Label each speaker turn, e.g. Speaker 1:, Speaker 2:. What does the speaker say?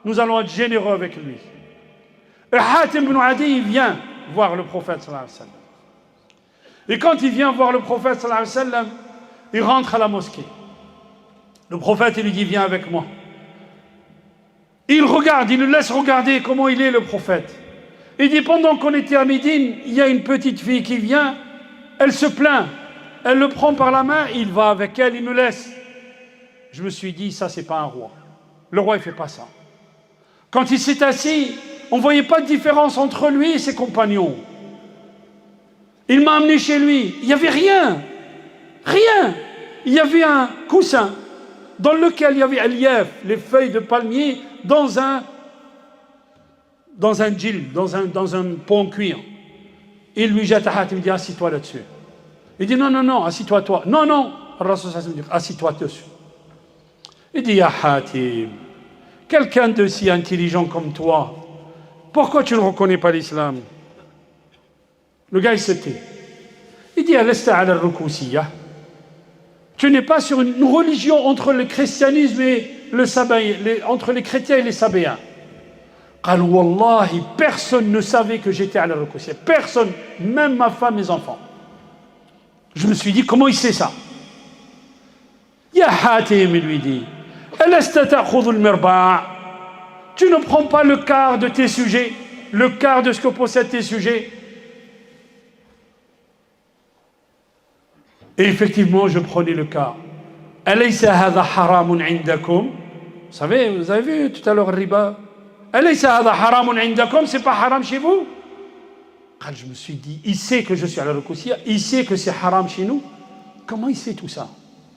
Speaker 1: nous allons être généreux avec lui. Et Hatim ibn Adi, il vient voir le prophète sallallahu alayhi wa sallam. Et quand il vient voir le prophète sallallahu alayhi wa sallam, il rentre à la mosquée. Le prophète, il lui dit, viens avec moi. Il regarde, il le laisse regarder comment il est le prophète. Il dit, pendant qu'on était à Médine, il y a une petite fille qui vient, elle se plaint, elle le prend par la main, il va avec elle, il nous laisse. Je me suis dit, ça c'est pas un roi. Le roi il fait pas ça. Quand il s'est assis, on ne voyait pas de différence entre lui et ses compagnons. Il m'a amené chez lui, il n'y avait rien. Rien. Il y avait un coussin dans lequel il y avait alief, les feuilles de palmier, dans un djil, dans un pot en cuir. Il lui jette à Hatim, il dit, assis-toi là-dessus. Il dit, non, non, non, assis-toi toi. Non, non, Rasul dit, assis-toi dessus. Il dit, ya Hatim, quelqu'un de si intelligent comme toi, pourquoi tu ne reconnais pas l'islam? Le gars, il se tait. Il dit, alasta ala al-rukusiyya. Tu n'es pas sur une religion entre le christianisme et le sabéen, entre les chrétiens et les sabéens. قال والله, personne ne savait que j'étais à la rukusiyya. Personne, même ma femme, mes enfants. Je me suis dit, comment il sait ça? Ya Hatim, il lui dit, alasta ta'khudhu al-mirba'. Tu ne prends pas le quart de tes sujets, le quart de ce que possèdent tes sujets. Et effectivement, je prenais le quart. Alaysa hadha haramun indakum? Vous avez vu tout à l'heure riba? Alaysa hadha haramun indakum? C'est pas haram chez vous? Quand je me suis dit, il sait que je suis à la rukusiyya, il sait que c'est haram chez nous. Comment il sait tout ça?